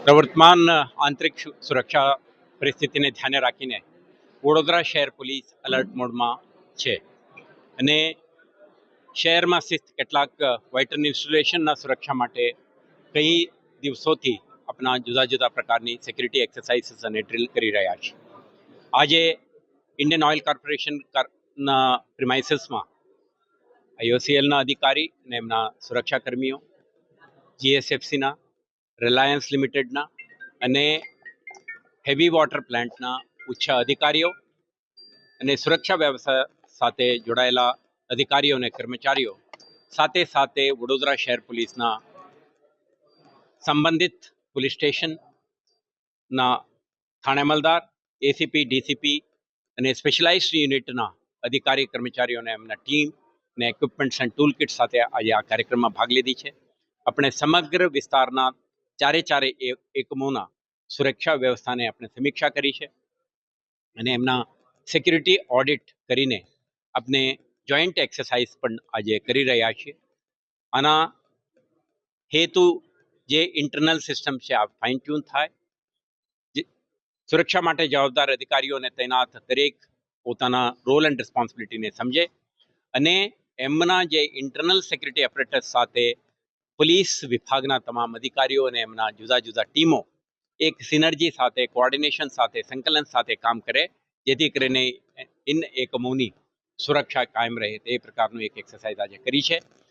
પ્રવર્તમાન આંતરિક સુરક્ષા પરિસ્થિતિને ધ્યાને રાખીને વડોદરા શહેર પોલીસ એલર્ટ મોડમાં છે અને શહેરમાં સ્થિત કેટલાક વાઇટલ ઇન્સ્ટોલેશનના સુરક્ષા માટે કઈ દિવસોથી આપણા જુદા જુદા પ્રકારની સિક્યુરિટી એક્સરસાઇઝીસ અને ડ્રિલ કરી રહ્યા છે. આજે ઇન્ડિયન ઓઇલ કોર્પોરેશનના પ્રિમાઇસીસમાં IOCLના અધિકારી અને એમના સુરક્ષાકર્મીઓ, GSFCના, રિલાયન્સ લિમિટેડના અને હેવી વોટર પ્લાન્ટના ઉચ્ચ અધિકારીઓ અને સુરક્ષા વ્યવસાય સાથે જોડાયેલા અધિકારીઓ અને કર્મચારીઓ સાથે સાથે વડોદરા શહેર પોલીસના સંબંધિત પોલીસ સ્ટેશનના થાણા અમલદાર, ACP, DCP અને સ્પેશિયલાઇઝ્ડ યુનિટના અધિકારી કર્મચારીઓને એમના ટીમ અને ઇક્વિપમેન્ટ્સ એન્ડ ટૂલ કિટ સાથે આજે આ કાર્યક્રમમાં ભાગ લીધી છે. આપણે સમગ્ર વિસ્તારના ચારે એકમોના સુરક્ષા વ્યવસ્થાને આપણે સમીક્ષા કરી છે અને એમના સિક્યુરિટી ઓડિટ કરીને આપણે જોઈન્ટ એક્સરસાઇઝ પણ આજે કરી રહ્યા છીએ. આના હેતુ જે ઇન્ટરનલ સિસ્ટમ છે આ ફાઇન ટ્યુન થાય, સુરક્ષા માટે જવાબદાર અધિકારીઓને તૈનાત દરેક પોતાના રોલ એન્ડ રિસ્પોન્સિબિલિટીને સમજે અને એમના જે ઇન્ટરનલ સિક્યુરિટી એપરેટસ સાથે પોલીસ વિભાગના તમામ અધિકારીઓ અને એમના જુદા જુદા ટીમો એક સિનર્જી સાથે, કોઓર્ડિનેશન સાથે, સંકલન સાથે કામ કરે, જેથી કરીને એકમોની સુરક્ષા કાયમ રહે તે પ્રકારનું એક એક્સરસાઇઝ આજે કરી છે.